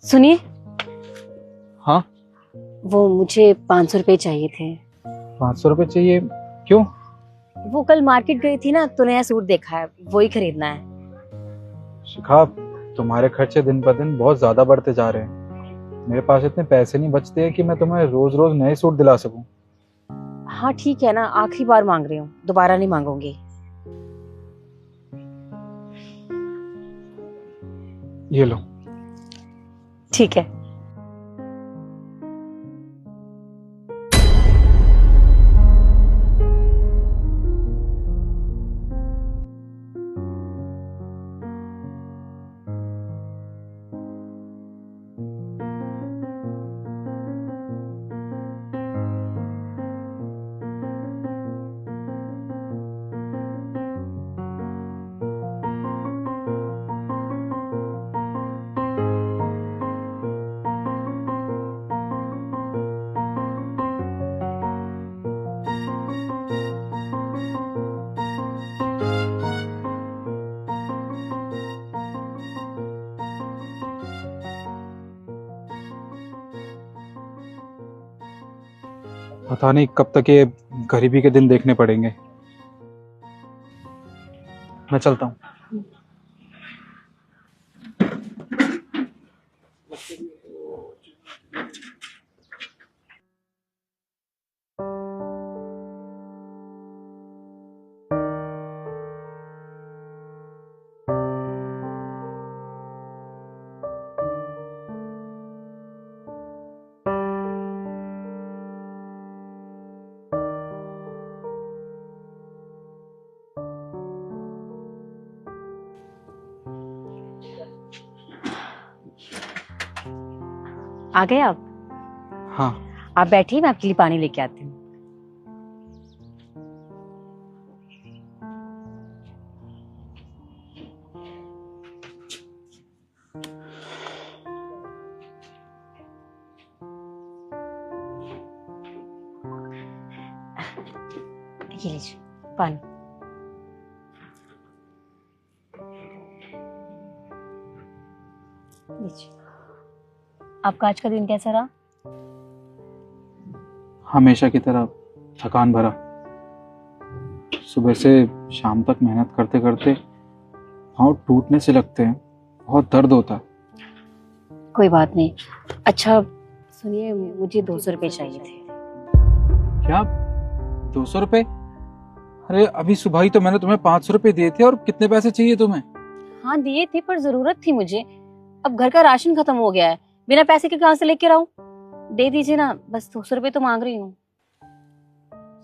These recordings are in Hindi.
सुनिए। हाँ, वो मुझे 500 रुपए चाहिए थे। 500 रुपये चाहिए? क्यों? वो कल मार्केट गई थी ना, तो नया सूट देखा है, वही खरीदना है। शिखा, तुम्हारे खर्चे दिन ब दिन बहुत ज्यादा बढ़ते जा रहे हैं। मेरे पास इतने पैसे नहीं बचते हैं कि मैं तुम्हें रोज रोज नए सूट दिला सकूं। हाँ ठीक है ना, आखिरी बार मांग रही हूँ, दोबारा नहीं मांगूंगी। ये लो। ठीक है। पता नहीं कब तक ये गरीबी के दिन देखने पड़ेंगे। मैं चलता हूँ। आ गए आप? हाँ। आप बैठिए, मैं आपके लिए पानी लेके आती हूँ। ये लीजिए पानी। लीजिए। आपका आज का दिन कैसा रहा? हमेशा की तरह थकान भरा। सुबह से शाम तक मेहनत करते करते पाँव टूटने से लगते हैं। बहुत दर्द होता है। कोई बात नहीं। अच्छा सुनिए, मुझे 200 रुपए चाहिए थे। क्या? 200 रुपये? अरे अभी सुबह ही तो मैंने तुम्हें 500 रुपये दिए थे। और कितने पैसे चाहिए तुम्हें? हाँ दिए थे, पर जरूरत थी मुझे। अब घर का राशन खत्म हो गया है, बिना पैसे के कहाँ से लेके आऊं? दे दीजिए ना, बस 200 रुपए तो मांग रही हूँ।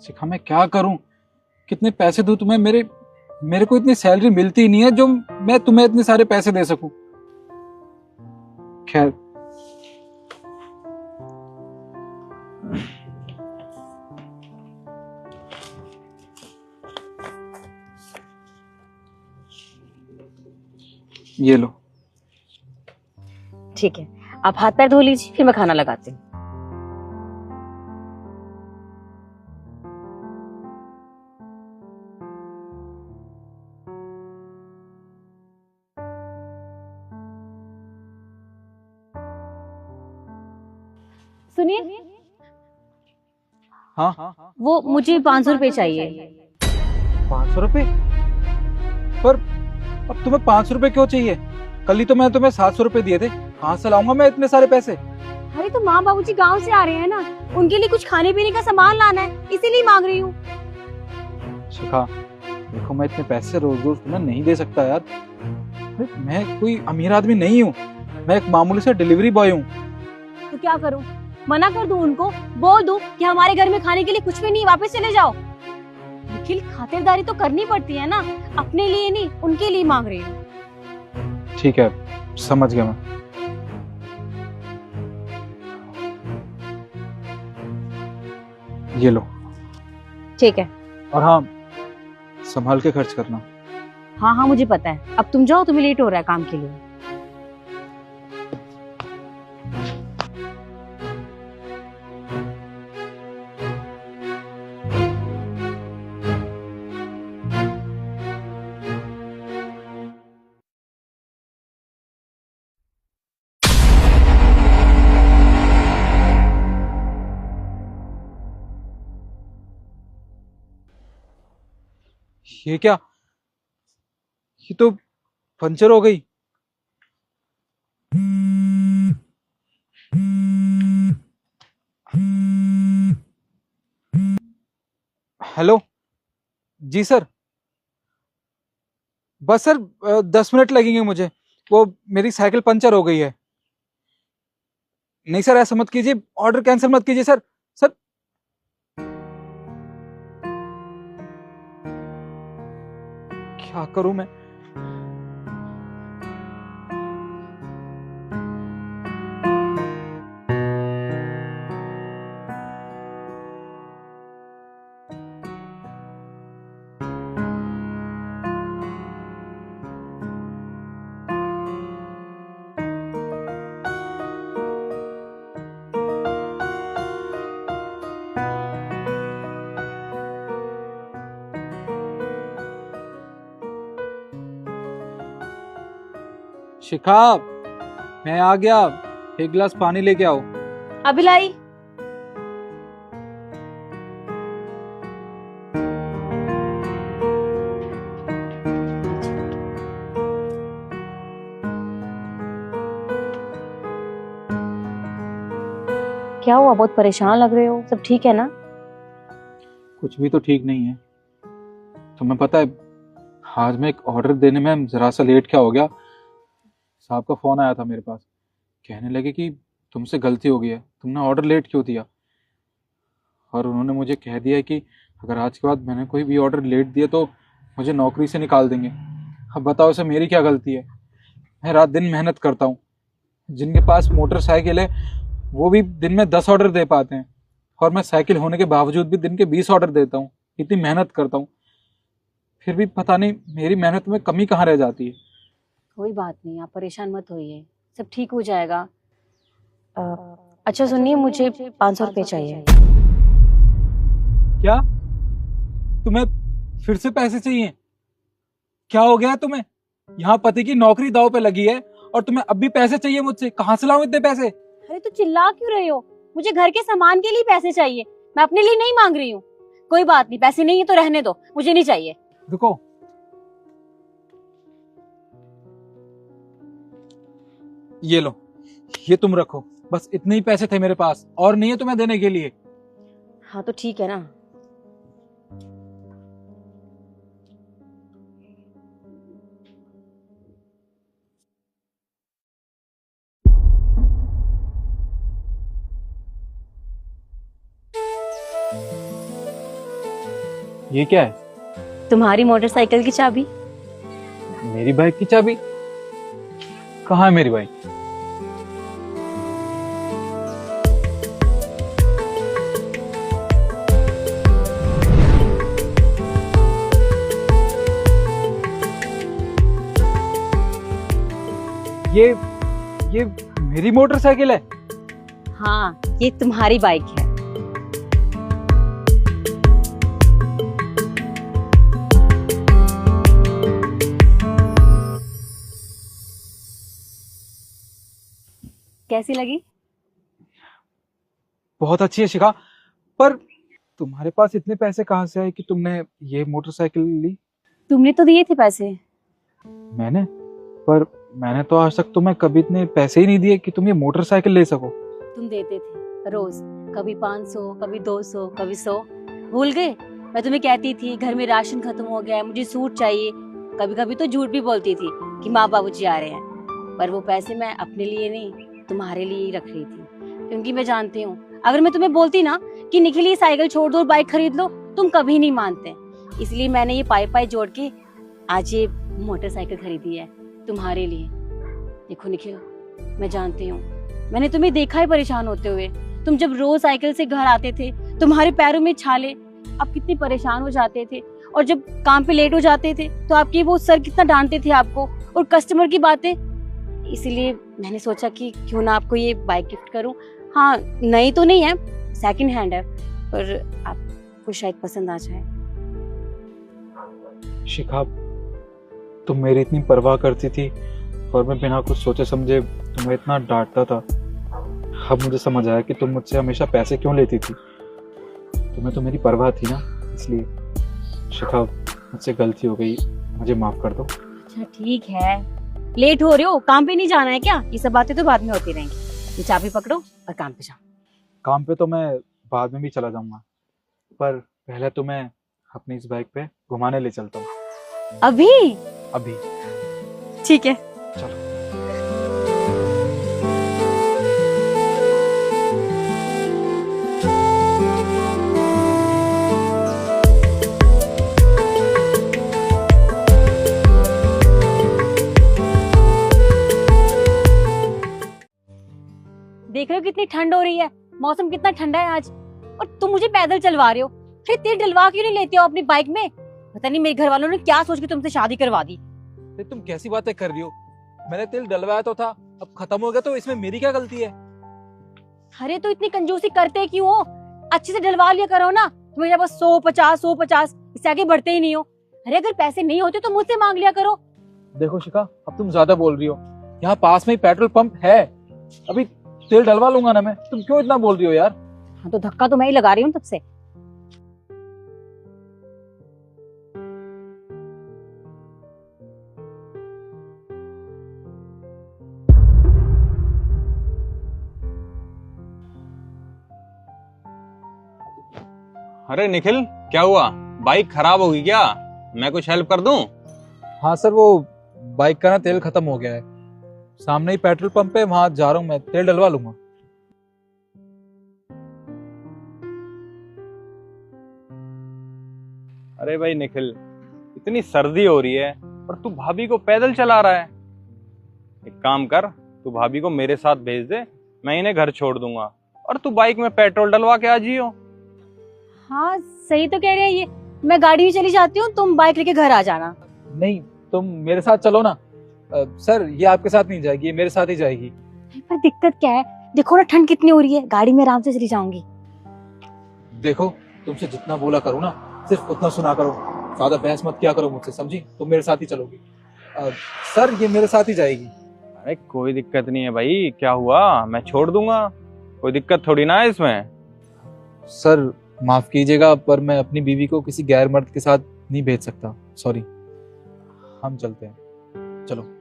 शिखा, मैं क्या करूं? कितने पैसे दूं तुम्हें? मेरे को इतनी सैलरी मिलती ही नहीं है जो मैं तुम्हें इतने सारे पैसे दे सकूं। खैर, ये लो। ठीक है, आप हाथ पैर धो लीजिए, फिर मैं खाना लगाती हूँ। सुनिए, हाँ, वो मुझे 500 रुपए चाहिए। 500 रुपये? पर अब तुम्हें 500 रुपये क्यों चाहिए? कल ही तो मैं तुम्हें 700 रुपये दिए थे। कहाँ से लाऊंगा मैं इतने सारे पैसे? अरे तो माँ बाबूजी गांव से आ रहे हैं ना, उनके लिए कुछ खाने पीने का सामान लाना है, इसीलिए मांग रही हूँ। शिखा, देखो मैं इतने पैसे रोज रोज तुम्हें नहीं दे सकता यार। अरे मैं कोई अमीर आदमी नहीं हूँ। मैं एक मामूली सा डिलीवरी बॉय हूँ। तो क्या करूँ? मना कर दूं उनको? बोल दूं कि हमारे घर में खाने के लिए कुछ भी नहीं, वापस चले जाओ? निखिल, खातिरदारी तो करनी पड़ती है ना, अपने लिए नहीं उनके लिए मांग रही हूँ। ठीक है, समझ गया मैं। ये लो। ठीक है। और हाँ, संभाल के खर्च करना। हाँ हाँ मुझे पता है। अब तुम जाओ, तुम्हें लेट हो रहा है काम के लिए। ये क्या, ये तो पंचर हो गई। हेलो जी सर, बस सर 10 मिनट लगेंगे मुझे, वो मेरी साइकिल पंचर हो गई है। नहीं सर, ऐसा मत कीजिए, ऑर्डर कैंसिल मत कीजिए सर। सर क्या करूं मैं। शिखा, मैं आ गया, एक गिलास पानी लेके आओ। अभी लाई। क्या हुआ, बहुत परेशान लग रहे हो, सब ठीक है ना? कुछ भी तो ठीक नहीं है। तुम्हें पता है, आज मैं एक ऑर्डर देने में जरा सा लेट क्या हो गया। साहब का फोन आया था मेरे पास, कहने लगे कि तुमसे गलती हो गई है, तुमने ऑर्डर लेट क्यों दिया। और उन्होंने मुझे कह दिया कि अगर आज के बाद मैंने कोई भी ऑर्डर लेट दिया तो मुझे नौकरी से निकाल देंगे। अब बताओ इसे मेरी क्या गलती है। मैं रात दिन मेहनत करता हूँ, जिनके पास मोटरसाइकिल है वो भी दिन में 10 ऑर्डर दे पाते हैं, और मैं साइकिल होने के बावजूद भी दिन के 20 ऑर्डर देता हूँ। इतनी मेहनत करता हूँ, फिर भी पता नहीं मेरी मेहनत में कमी कहाँ रह जाती है। कोई बात नहीं, आप परेशान मत होइए, सब ठीक हो जाएगा। अच्छा सुनिए, मुझे 500 रुपये चाहिए। क्या, तुम्हें फिर से पैसे चाहिए? क्या हो गया तुम्हें? यहाँ पति की नौकरी दांव पे लगी है और तुम्हें अब भी पैसे चाहिए मुझसे? कहाँ से लाऊं इतने पैसे? अरे तो चिल्ला क्यों रहे हो? मुझे घर के सामान के लिए पैसे चाहिए, मैं अपने लिए नहीं मांग रही हूँ। कोई बात नहीं, पैसे नहीं है तो रहने दो, मुझे नहीं चाहिए। रुको, ये लो, ये तुम रखो। बस इतने ही पैसे थे मेरे पास, और नहीं है तुम्हें देने के लिए। हाँ तो ठीक है ना। ये क्या है? तुम्हारी मोटरसाइकिल की चाबी। मेरी बाइक की चाबी? कहाँ है मेरी बाइक? ये मेरी मोटरसाइकिल है? हाँ, ये तुम्हारी बाइक है। कैसी लगी? बहुत अच्छी है शिखा, पर तुम्हारे पास इतने पैसे कहाँ से आए कि तुमने ये मोटरसाइकिल ली? तुमने तो दिए थे पैसे। मैंने? पर मैंने तो आज तक तुम्हें कभी इतने पैसे ही नहीं दिए कि तुम ये मोटरसाइकिल ले सको। तुम देते थे रोज, कभी 500, कभी 200, कभी 100। भूल गए? मैं तुम्हें कहती थी घर में राशन खत्म हो गया है, मुझे सूट चाहिए। कभी कभी तो झूठ भी बोलती थी कि माँ बाबूजी आ रहे हैं, पर वो पैसे मैं अपने लिए नहीं तुम्हारे लिए ही रख रही थी, क्योंकि मैं जानती हूँ अगर मैं तुम्हें बोलती ना कि निखिल ये साइकिल छोड़ दो और बाइक खरीद लो, तुम कभी नहीं मानते। इसलिए मैंने ये पाई पाई जोड़ के आज ये मोटरसाइकिल खरीदी है तुम्हारे लिए। देखो निखिल, मैं जानती हूँ, मैंने तुम्हें देखा है परेशान होते हुए। तुम जब रोज साइकिल से घर आते थे, तुम्हारे पैरों में छाले, आप कितने परेशान हो जाते थे, और जब काम पे लेट हो जाते थे तो आपके वो सर कितना डांटते थे आपको, और कस्टमर की बातें। इसीलिए मैंने सोचा कि क्यों ना आपको ये बाइक गिफ्ट करूं। हाँ, नई तो नहीं है, सेकंड हैंड है, पर आपको शायद पसंद आ जाए। शिखा, तुम मेरी इतनी परवाह करती थी और मैं बिना कुछ सोचे समझे तुम्हें इतना डांटता था। अब मुझे समझ आया कि तुम मुझसे हमेशा पैसे क्यों लेती थी। तुम्हें तो मेरी परवाह थी ना, इसलिए। शिखा, मुझसे गलती हो गई, मुझे माफ कर दो। अच्छा ठीक है, लेट हो रहे हो, काम पे नहीं जाना है क्या? ये सब बातें तो बाद में होती रहेंगी। ये चाबी पकड़ो और काम पे जाओ। काम पे तो मैं बाद में भी चला जाऊंगा, पर पहले तो मैं अपनी इस बाइक पे घुमाने ले चलता हूँ। अभी? अभी। ठीक है। चलो। देख रहे हो कितनी ठंड हो रही है, मौसम कितना ठंडा है आज, और तुम मुझे पैदल चलवा रहे हो। अरे तेल डलवा क्यों नहीं लेते हो अपनी बाइक में? पता नहीं मेरे घर वालों ने क्या सोच के तुमसे शादी करवा दी। अरे तुम कैसी बातें कर रही हो? मैंने तेल डलवाया तो था, अब खत्म हो गया तो इसमें मेरी क्या गलती है? अरे तो इतनी कंजूसी करते क्यों हो? अच्छे से डलवा लिया करो ना। तुम्हें बस 150 इससे आगे बढ़ते ही नहीं हो। अरे अगर पैसे नहीं होते तो मुझसे मांग लिया करो। देखो शिखा, अब तुम ज्यादा बोल रही हो। यहाँ पास में ही पेट्रोल पंप है, अभी तेल डलवा लूंगा ना मैं। तुम क्यों इतना बोल रही हो यार? हाँ तो धक्का तो मैं ही लगा रही हूँ तब से। अरे निखिल, क्या हुआ? बाइक खराब होगी क्या? मैं कुछ हेल्प कर दूं? हाँ सर, वो बाइक का ना तेल खत्म हो गया है। सामने ही पेट्रोल पंप है, वहां जा रहा हूँ मैं, तेल डलवा लूंगा। अरे भाई निखिल, इतनी सर्दी हो रही है और तू भाभी को पैदल चला रहा है। एक काम कर, तू भाभी को मेरे साथ भेज दे, मैं इन्हें घर छोड़ दूंगा और तू बाइक में पेट्रोल डलवा के आ जियो। हाँ सही तो कह रहे हैं ये। मैं गाड़ी में चली जाती हूँ, तुम बाइक लेके घर आ जाना। नहीं, तुम मेरे साथ चलो ना। सर ये आपके साथ नहीं जाएगी, ये मेरे साथ ही जाएगी। पर दिक्कत क्या है? देखो ना ठंड कितनी हो रही है, गाड़ी में आराम से चली जाऊंगी। देखो, तुमसे जितना बोला करो ना, सिर्फ उतना सुना करो, ज्यादा बहस मत किया करो मुझसे, समझी? तुम मेरे साथ ही चलोगी। सर ये मेरे साथ ही जाएगी। अरे कोई दिक्कत नहीं है भाई, क्या हुआ? मैं छोड़ दूंगा, कोई दिक्कत थोड़ी ना है इसमें। सर माफ कीजिएगा, पर मैं अपनी बीवी को किसी गैर मर्द के साथ नहीं भेज सकता, सॉरी। हम चलते हैं, चलो।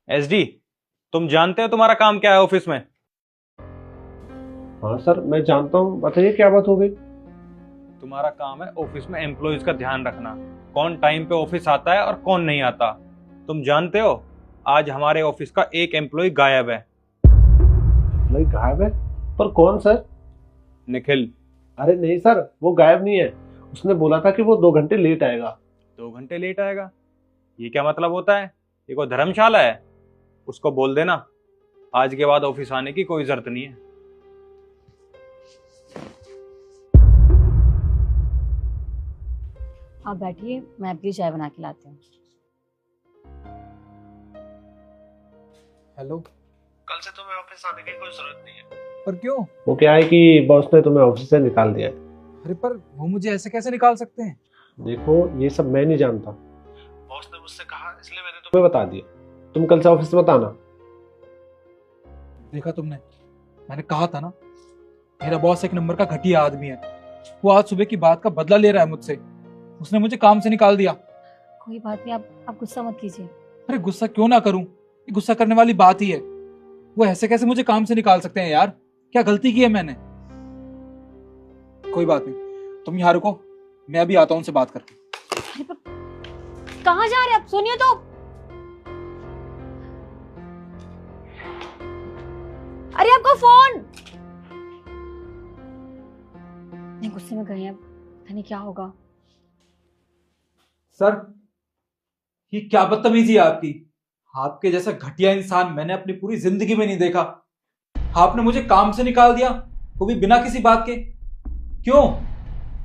एसडी, तुम जानते हो तुम्हारा काम क्या है ऑफिस में? हाँ सर, मैं जानता हूँ। बताइए क्या बात हो गई? तुम्हारा काम है ऑफिस में एम्प्लॉयज का ध्यान रखना, कौन टाइम पे ऑफिस आता है और कौन नहीं आता। तुम जानते हो आज हमारे ऑफिस का एक एम्प्लॉय गायब है। नहीं गायब है? पर कौन सर? निखिल। अरे नहीं सर, वो गायब नहीं है। उसने बोला था कि वो 2 घंटे लेट आएगा। 2 घंटे लेट आएगा? ये क्या मतलब होता है? ये कोई धर्मशाला है? उसको बोल देना आज के बाद ऑफिस आने की कोई जरूरत नहीं है। आप बैठिए, मैं आपके लिए चाय बना के लाती हूँ। हेलो। कल से तुम्हें ऑफिस आने की कोई जरूरत नहीं है। पर क्यों? वो क्या है कि बॉस ने तुम्हें ऑफिस से निकाल दिया है। अरे पर वो मुझे ऐसे कैसे निकाल सकते हैं? देखो ये सब मैं नहीं जानता, बॉस ने मुझसे कहा इसलिए मैंने तुम्हें बता दिया। तुम कल से ऑफिस मत आना। देखा तुमने, मैंने कहा था ना, मेरा बॉस एक नंबर का घटिया आदमी है। वो आज सुबह की बात का बदला ले रहा है मुझसे। उसने मुझे काम से निकाल दिया। कोई बात नहीं, आप गुस्सा मत कीजिए। अरे गुस्सा क्यों ना करूं, ये गुस्सा करने वाली बात ही है। वो ऐसे कैसे मुझे काम से निकाल सकते हैं यार? क्या गलती की है मैंने? कोई बात नहीं, तुम यहाँ रुको, मैं अभी आता हूँ उनसे बात करके। कहाँ जा रहे हैं आप? सुनिए तो। अरे आपका फोन। नहीं गुस्से में गए हैं, पता नहीं क्या होगा। सर ये क्या बदतमीजी है आपकी? आपके जैसा घटिया इंसान मैंने अपनी पूरी जिंदगी में नहीं देखा। आपने मुझे काम से निकाल दिया, वो भी बिना किसी बात के। क्यों?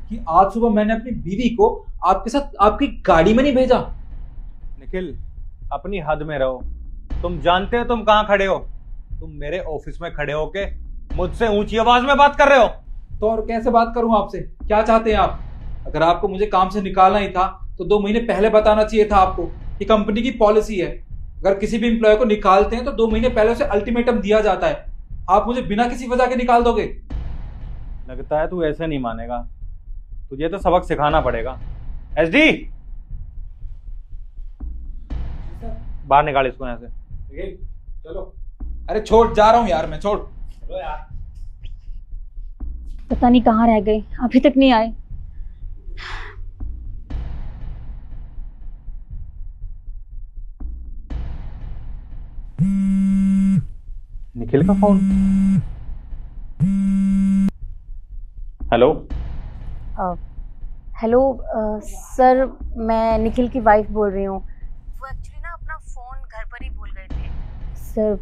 कि आज सुबह मैंने अपनी बीवी को आपके साथ आपकी गाड़ी में नहीं भेजा। निखिल, अपनी हद में रहो। तुम जानते हो तुम कहाँ खड़े हो? तुम मेरे ऑफिस में खड़े होके मुझसे ऊंची आवाज में बात कर रहे हो। तो और कैसे बात करूं आपसे? क्या चाहते हैं आप? अगर आपको मुझे काम से निकालना ही था तो 2 महीने पहले बताना चाहिए था आपको। ये कंपनी की पॉलिसी है, अगर किसी भी एम्प्लॉय को निकालते हैं तो 2 महीने पहले उसे अल्टीमेटम दिया जाता है। आप मुझे बिना किसी वजह के निकाल दोगे? लगता है तू ऐसे नहीं मानेगा, तुझे तो सबक सिखाना पड़ेगा। एसडी, बाहर निकाल इसको यहाँ से। चलो। अरे छोड़, जा रहा हूँ यार मैं, छोड़। चलो यार। पता नहीं कहाँ रह गए, अभी तक नहीं आए। निखिल का फोन। हेलो। हेलो सर, मैं निखिल की वाइफ बोल रही हूँ। वो एक्चुअली ना अपना फ़ोन घर पर ही भूल गए थे सर।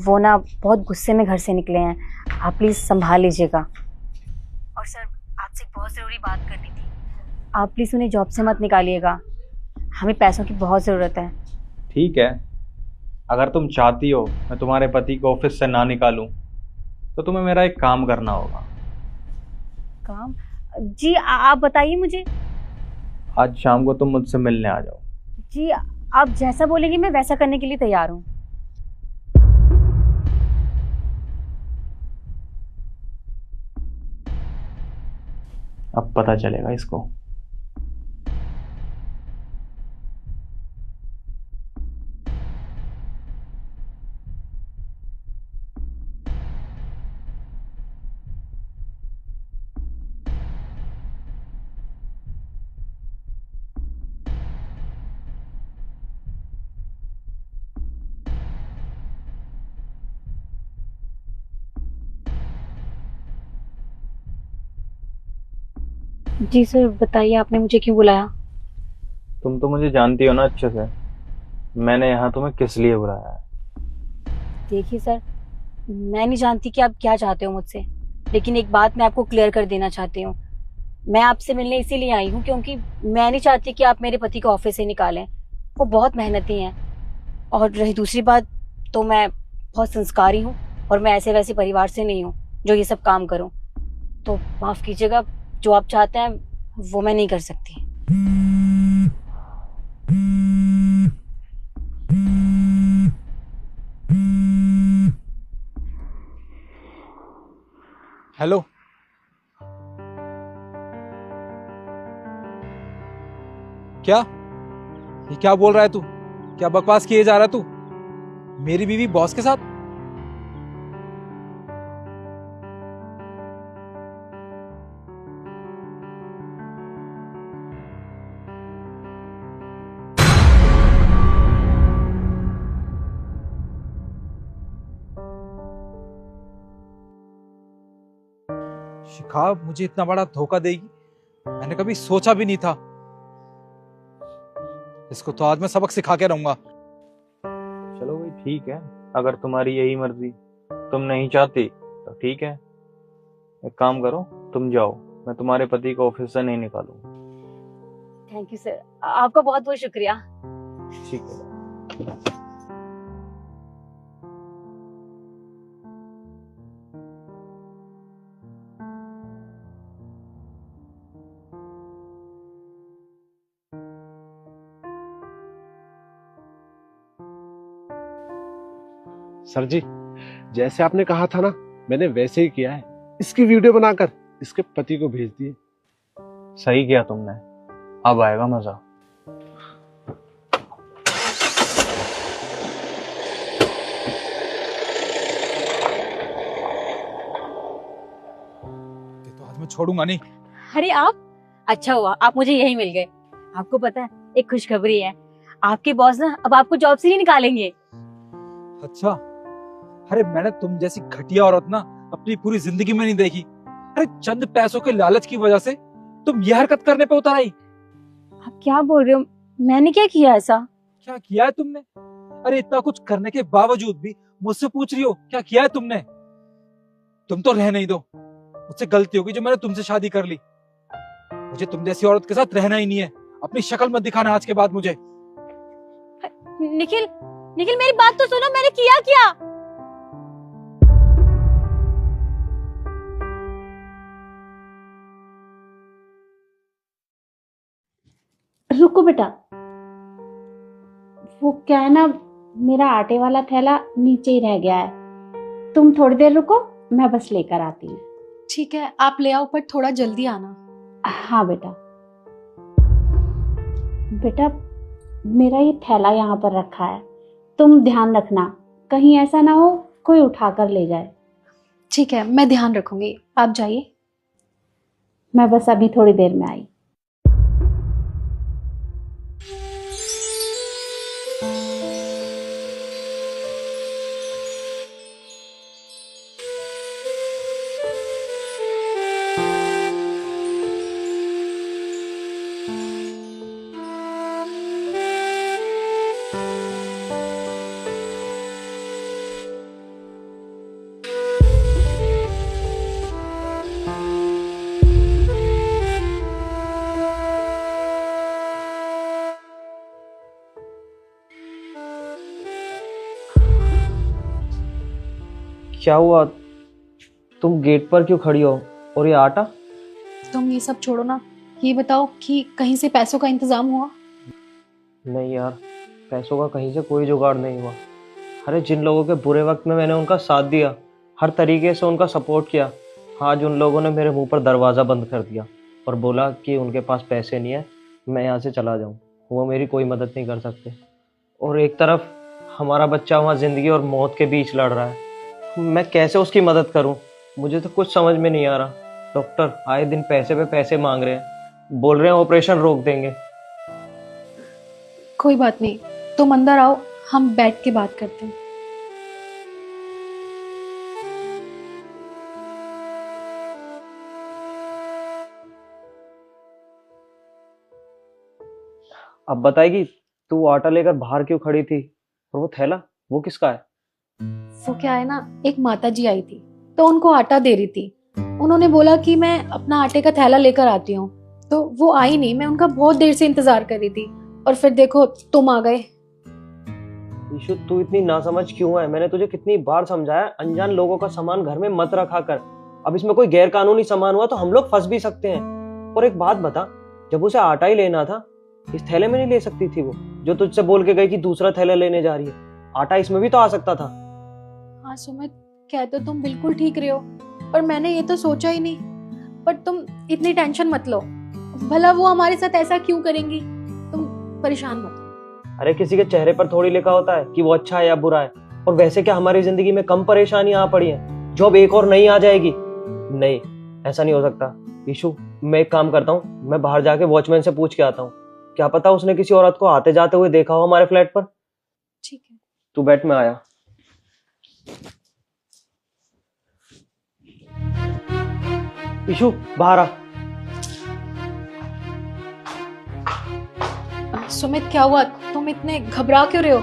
वो ना बहुत गुस्से में घर से निकले हैं, आप प्लीज़ संभाल लीजिएगा। और सर, आपसे एक बहुत ज़रूरी बात करनी थी। आप प्लीज़ उन्हें जॉब से मत निकालिएगा, हमें पैसों की बहुत ज़रूरत है। ठीक है, अगर तुम चाहती हो मैं तुम्हारे पति को ऑफिस से ना निकालूं तो तुम्हें मेरा एक काम करना होगा। काम? जी आप बताइए मुझे। आज शाम को तुम मुझसे मिलने आ जाओ। जी आप जैसा बोलेंगे मैं वैसा करने के लिए तैयार हूँ। अब पता चलेगा इसको। जी सर, बताइए आपने मुझे क्यों बुलाया? तुम तो मुझे जानती हो ना अच्छे से, मैंने यहाँ तुम्हें किस लिए बुलाया है। देखिए सर, मैं नहीं जानती कि आप क्या चाहते हो मुझसे, लेकिन एक बात मैं आपको क्लियर कर देना चाहती हूँ। मैं आपसे मिलने इसीलिए आई हूँ क्योंकि मैं नहीं चाहती कि आप मेरे पति को ऑफिस से निकालें। वो बहुत मेहनती हैं, और रही दूसरी बात, तो मैं बहुत संस्कारी हूँ और मैं ऐसे वैसे परिवार से नहीं हूँ जो ये सब काम करूँ। तो माफ़ कीजिएगा, जो आप चाहते हैं वो मैं नहीं कर सकती। हेलो। क्या? ये क्या बोल रहा है तू? क्या बकवास किए जा रहा है तू? मेरी बीवी बॉस के साथ? शिखा मुझे इतना बड़ा धोखा देगी, मैंने कभी सोचा भी नहीं था। इसको तो आज मैं सबक सिखा के रहूंगा। चलो भाई ठीक है, अगर तुम्हारी यही मर्जी, तुम नहीं चाहती तो ठीक है। एक काम करो, तुम जाओ, मैं तुम्हारे पति को ऑफिस से नहीं निकालूंगा। थैंक यू सर, आपका बहुत बहुत शुक्रिया। ठीक है। सर जी, जैसे आपने कहा था ना, मैंने वैसे ही किया है। इसकी वीडियो बनाकर इसके पति को भेज दिए। सही किया तुमने, अब आएगा मजा। ये तो आज मैं छोड़ूंगा नहीं। अरे आप, अच्छा हुआ आप मुझे यही मिल गए। आपको पता है, एक खुशखबरी है, आपके बॉस ना अब आपको जॉब से नहीं निकालेंगे। अच्छा? अरे मैंने तुम जैसी घटिया औरत ना अपनी पूरी जिंदगी में नहीं देखी। अरे चंद पैसों के लालच की वजह से तुम ये हरकत करने पे उतर आई। आप क्या बोल रहे हो? मैंने क्या किया ऐसा? क्या किया है तुमने? अरे इतना कुछ करने के बावजूद भी मुझसे पूछ रही हो क्या किया है तुमने? तुम तो रहने ही दो, मुझसे गलती होगी जो मैंने तुमसे शादी कर ली। मुझे तुम जैसी औरत के साथ रहना ही नहीं है। अपनी शक्ल मत दिखाना आज के बाद मुझे। निखिल, निखिल मेरी बात तो सुनो, मैंने किया क्या? रुको बेटा, वो क्या है ना, मेरा आटे वाला थैला नीचे ही रह गया है। तुम थोड़ी देर रुको, मैं बस लेकर आती हूँ। ठीक है, आप ले आओ, पर थोड़ा जल्दी आना। हाँ बेटा। बेटा, मेरा ये थैला यहाँ पर रखा है, तुम ध्यान रखना, कहीं ऐसा ना हो कोई उठाकर ले जाए। ठीक है, मैं ध्यान रखूंगी, आप जाइए। मैं बस अभी थोड़ी देर में आई। क्या हुआ? तुम गेट पर क्यों खड़ी हो? और ये आटा? तुम ये सब छोड़ो ना, ये बताओ कि कहीं से पैसों का इंतजाम हुआ? नहीं यार, पैसों का कहीं से कोई जुगाड़ नहीं हुआ। अरे जिन लोगों के बुरे वक्त में मैंने उनका साथ दिया, हर तरीके से उनका सपोर्ट किया, आज उन लोगों ने मेरे मुंह पर दरवाज़ा बंद कर दिया और बोला कि उनके पास पैसे नहीं है, मैं यहाँ से चला जाऊँ। वो मेरी कोई मदद नहीं कर सकते। और एक तरफ हमारा बच्चा वहाँ ज़िंदगी और मौत के बीच लड़ रहा है, मैं कैसे उसकी मदद करूं? मुझे तो कुछ समझ में नहीं आ रहा। डॉक्टर आए दिन पैसे पे पैसे मांग रहे हैं, बोल रहे हैं ऑपरेशन रोक देंगे। कोई बात नहीं, तुम अंदर आओ, हम बैठ के बात करते हैं। अब बताएगी, तू आटा लेकर बाहर क्यों खड़ी थी? और वो थैला, वो किसका है? वो क्या है ना, एक माता जी आई थी तो उनको आटा दे रही थी। उन्होंने बोला कि मैं अपना आटे का थैला लेकर आती हूँ, तो वो आई नहीं। मैं उनका बहुत देर से इंतजार कर रही थी और फिर देखो तुम आ गए। ईशु, तू इतनी नासमझ क्यों है? मैंने तुझे कितनी बार समझाया, अनजान लोगों का सामान घर में मत रखा कर। अब इसमें कोई गैर कानूनी सामान हुआ तो हम लोग फंस भी सकते हैं। और एक बात बता, जब उसे आटा ही लेना था, इस थैले में नहीं ले सकती थी वो, जो तुझसे बोल के गई कि दूसरा थैला लेने जा रही है? आटा इसमें भी तो आ सकता था। हाँ सुमित, कह तो तुम बिल्कुल ठीक रहे हो, पर मैंने ये तो सोचा ही नहीं। पर तुम इतनी टेंशन मत लो, भला वो हमारे साथ ऐसा क्यों करेंगी, तुम परेशान मत हो। अरे किसी के चेहरे पर थोड़ी लिखा होता है कि वो अच्छा है या बुरा है। और वैसे क्या हमारी जिंदगी में कम परेशानियां आ पड़ी हैं जो अब एक और नहीं आ जाएगी? नहीं, ऐसा नहीं हो सकता। ईशु, मैं एक काम करता हूँ, मैं बाहर जाके वॉचमैन से पूछ के आता हूँ, क्या पता उसने किसी औरत को आते जाते हुए देखा हो हमारे फ्लैट पर। ठीक है। तू बैठ, में आया। ईशु, बाहर आ। सुमित क्या हुआ, तुम इतने घबरा क्यों रहे हो?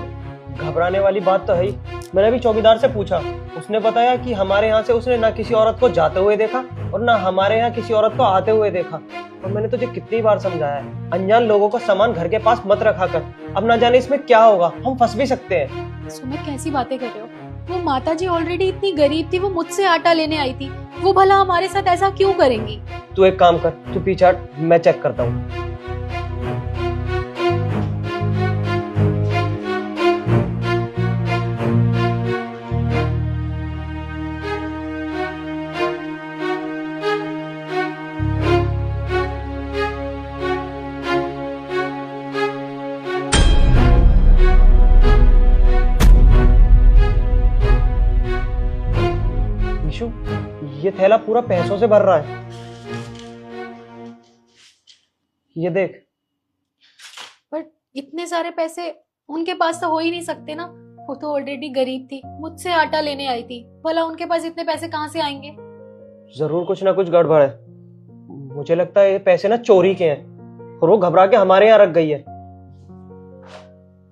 घबराने वाली बात तो है ही। मैंने अभी चौकीदार से पूछा, उसने बताया कि हमारे यहाँ से उसने ना किसी औरत को जाते हुए देखा और ना हमारे यहाँ किसी औरत को आते हुए देखा। और मैंने तुझे कितनी बार समझाया है, अनजान लोगों का सामान घर के पास मत रखा कर। अब ना जाने इसमें क्या होगा, हम फंस भी सकते हैं। सुमित कैसी बातें कर रहे हो? वो माता जी ऑलरेडी इतनी गरीब थी, वो मुझसे आटा लेने आई थी, वो भला हमारे साथ ऐसा क्यों करेंगी? तू एक काम कर, तू पीछे हट, मैं चेक करता हूँ। ईशु, ये थैला पूरा पैसों से भर रहा है। ये देख। पर इतने सारे पैसे उनके पास तो हो ही नहीं सकते ना, वो तो ऑलरेडी गरीब थी, मुझसे आटा लेने आई थी, भला उनके पास इतने पैसे कहाँ से आएंगे? जरूर कुछ ना कुछ गड़बड़ है। मुझे लगता है ये पैसे ना चोरी के हैं और वो घबरा के हमारे यहाँ रख गई है।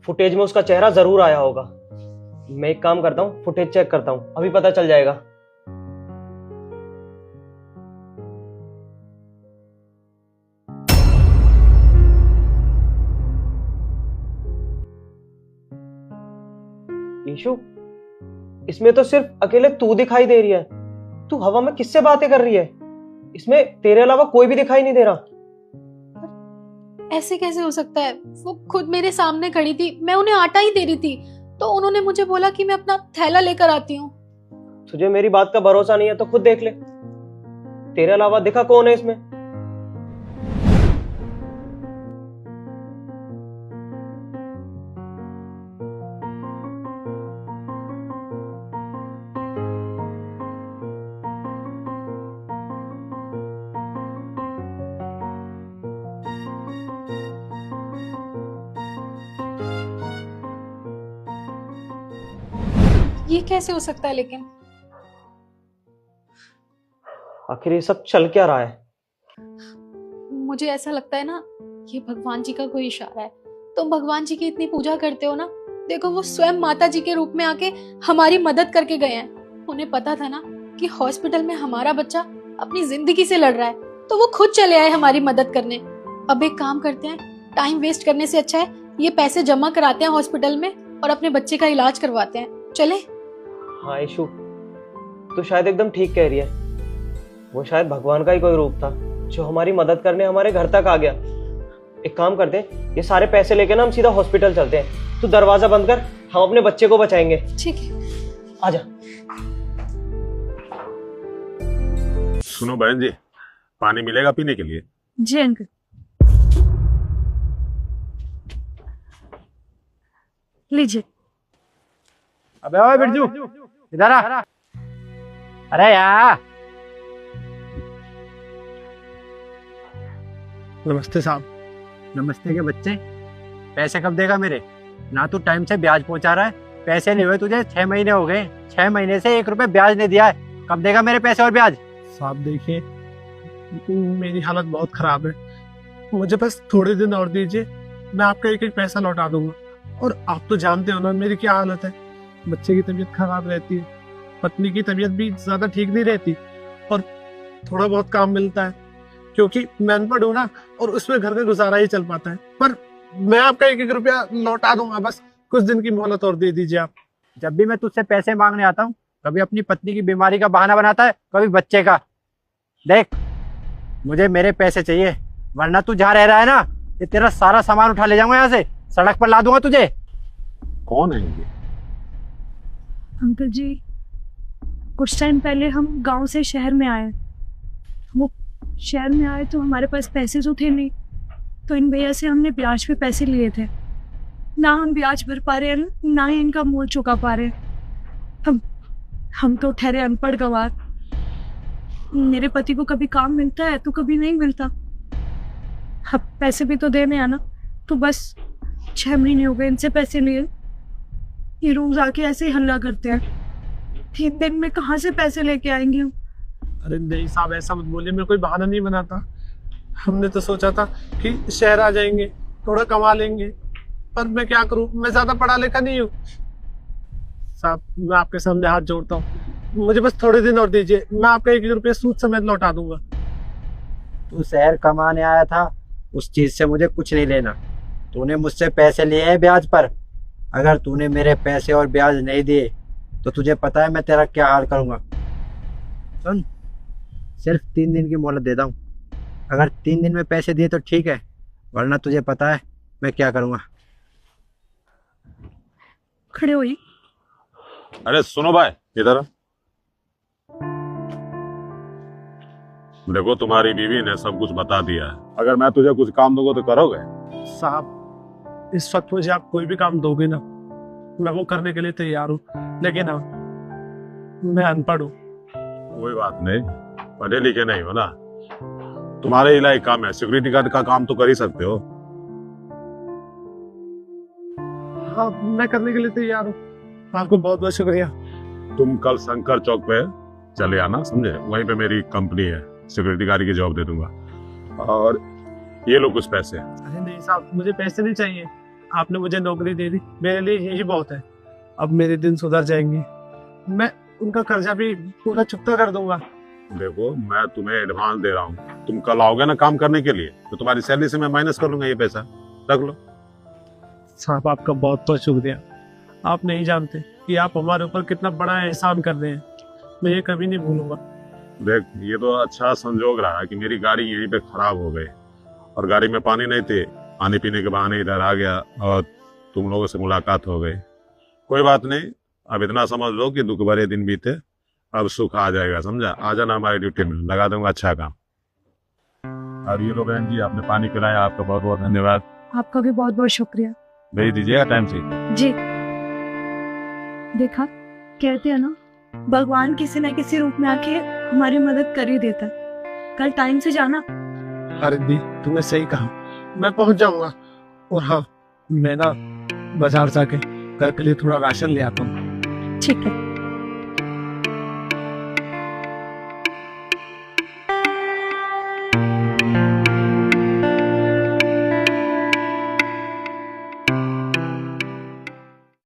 फुटेज में उसका चेहरा जरूर आया होगा। मैं एक काम करता हूँ, फुटेज चेक करता हूँ, अभी पता चल जाएगा। ईशु, इसमें तो सिर्फ अकेले तू दिखाई दे रही है। तू हवा में किससे बातें कर रही है? इसमें तेरे अलावा कोई भी दिखाई नहीं दे रहा। ऐसे कैसे हो सकता है? वो खुद मेरे सामने खड़ी थी, मैं उन्हें आटा ही दे रही थी, तो उन्होंने मुझे बोला कि मैं अपना थैला लेकर आती हूँ। तुझे मेरी बात का भरोसा नहीं है तो खुद देख ले, तेरे अलावा दिखा कौन है इसमें? ये कैसे हो सकता है? लेकिन आखिर ये सब चल क्या रहा है? मुझे ऐसा लगता है ना, ये भगवान जी का कोई इशारा है। तुम भगवान जी की इतनी पूजा करते हो ना, देखो वो स्वयं माता जी के रूप में आके हमारी मदद करके गए हैं। उन्हें पता था ना कि हॉस्पिटल में हमारा बच्चा अपनी जिंदगी से लड़ रहा है, तो वो खुद चले आए हमारी मदद करने। अब एक काम करते हैं, टाइम वेस्ट करने से अच्छा है ये पैसे जमा कराते हैं हॉस्पिटल में और अपने बच्चे का इलाज करवाते हैं। चले? हाँ ईशु, तो शायद एकदम ठीक कह रही है। वो शायद भगवान का ही कोई रूप था जो हमारी मदद करने हमारे घर तक आ गया। एक काम करते हैं, ये सारे पैसे लेके ना हम सीधा हॉस्पिटल चलते हैं। तू दरवाजा बंद कर, हम अपने बच्चे को बचाएंगे। ठीक है, आजा। सुनो बहन जी, पानी मिलेगा पीने के लिए? जी अंकल। लीजिए। अबे ओए बिरजू, इधर आ। अरे यार। नमस्ते साहब। नमस्ते के बच्चे, पैसे कब देगा मेरे? ना तू टाइम से ब्याज पहुंचा रहा है, पैसे नहीं हुए तुझे 6 महीने हो गए। 6 महीने से 1 रुपए ब्याज नहीं दिया है। कब देगा मेरे पैसे और ब्याज? साहब देखिए, मेरी हालत बहुत खराब है, मुझे बस थोड़े दिन और दीजिए, मैं आपका एक एक पैसा लौटा दूंगा। और आप तो जानते हो ना मेरी क्या हालत है, बच्चे की तबीयत खराब रहती है, पत्नी की तबीयत भी ज्यादा ठीक नहीं रहती, और थोड़ा बहुत काम मिलता है क्योंकि मैं अनपढ़ हूं ना, और उसमें घर का गुजारा ही चल पाता है। पर मैं आपका एक एक रुपया लौटा दूंगा, बस कुछ दिन की मोहलत और दे दीजिए आप। जब भी मैं तुझसे पैसे मांगने आता हूँ, कभी अपनी पत्नी की बीमारी का बहाना बनाता है, कभी बच्चे का। देख, मुझे मेरे पैसे चाहिए, वरना तू जहाँ रह रहा है ना, ये तेरा सारा सामान उठा ले जाऊंगा यहाँ से, सड़क पर ला दूंगा तुझे। कौन है ये? अंकल जी, कुछ टाइम पहले हम गांव से शहर में आए। वो शहर में आए तो हमारे पास पैसे तो थे नहीं, तो इन भैया से हमने ब्याज पे पैसे लिए थे। ना हम ब्याज भर पा रहे हैं, ना ही इनका मूल चुका पा रहे हैं। हम तो ठहरे अनपढ़ गंवार। मेरे पति को कभी काम मिलता है तो कभी नहीं मिलता। अब पैसे भी तो देने आना, तो बस 6 महीने हो गए इनसे पैसे लिए। ये रोज आके ऐसे ही हल्ला करते हैं। 3 दिन में कहाँ से पैसे लेके आएंगे हम? अरे नहीं साहब, ऐसा मत बोलिए, मैं कोई बहाना नहीं बनाता। हमने तो सोचा था कि शहर आ जाएंगे, थोड़ा कमा लेंगे, पर मैं क्या करूं, मैं ज्यादा पढ़ा लिखा नहीं हूँ। साहब मैं आपके सामने हाथ जोड़ता हूँ, मुझे बस थोड़े दिन और दीजिए, मैं आपका 1 रुपया सूद समेत लौटा दूंगा। तू शहर कमाने आया था, उस चीज से मुझे कुछ नहीं लेना। तूने मुझसे पैसे लिए हैं ब्याज पर। अगर तूने मेरे पैसे और ब्याज नहीं दिए तो तुझे पता है मैं तेरा क्या हाल करूंगा। सुन, सिर्फ 3 दिन की मोहलत देता हूँ। अगर 3 दिन में पैसे दिए तो ठीक है, वरना तुझे पता है मैं क्या करूंगा। खड़े होइए। अरे सुनो भाई, इधर। देखो, तुम्हारी बीवी ने सब कुछ बता दिया है। अगर मैं तुझे कुछ काम दूंगा तो करोगे? साहब इस वक्त मुझे आप कोई भी काम दोगे ना, मैं वो करने के लिए तैयार हूँ, लेकिन हाँ मैं अनपढ़ हूँ। कोई बात नहीं, पढ़े लिखे नहीं हो ना, तुम्हारे इलाके काम है, सिक्योरिटी गार्ड का काम तो कर ही सकते हो। हाँ मैं करने के लिए तैयार हूँ, आपको बहुत बहुत शुक्रिया। तुम कल शंकर चौक पे चले आना, समझे? वहीं पे मेरी कंपनी है, सिक्योरिटी गार्ड की जॉब दे दूंगा। और ये लो कुछ पैसे। अरे नहीं साहब, मुझे पैसे नहीं चाहिए, आपने मुझे नौकरी दे दी, मेरे लिए यही बहुत है। अब मेरे दिन सुधर जाएंगे, मैं उनका कर्जा भी पूरा चुकता कर दूंगा। देखो, मैं तुम्हें एडवांस दे रहा हूँ, तुम कल आओगे ना काम करने के लिए, तो तुम्हारी सैलरी से मैं माइनस कर लूंगा, ये पैसा रख लो। साहब आपका बहुत बहुत शुक्रिया। आप नहीं जानते कि आप हमारे ऊपर कितना बड़ा एहसान कर रहे हैं। मैं ये कभी नहीं भूलूंगा। देख, ये तो अच्छा संजोग रहा कि मेरी गाड़ी यहीं पे खराब हो गई और गाड़ी में पानी नहीं थे, पानी पीने के बहाने इधर आ गया और तुम लोगों से मुलाकात हो गई। कोई बात नहीं, अब इतना समझ लो कि दुख भरे दिन बीते, अब सुख आ जाएगा, समझा। आ जाना हमारी ड्यूटी में, लगा दूंगा अच्छा काम। और ये लो बहन जी, आपने पानी पिलाया, आपका बहुत बहुत धन्यवाद। आपका भी बहुत बहुत शुक्रिया। भेज दीजिएगा टाइम से। जी। देखा, कहते हैं ना, भगवान किसी न किसी रूप में आके हमारी मदद कर ही देता है। कल टाइम से जाना। अरे दी, तुमने सही कहा, मैं पहुंच जाऊंगा। और हाँ, मैं ना बाजार जाके घर के लिए थोड़ा राशन ले आता हूँ। ठीक है।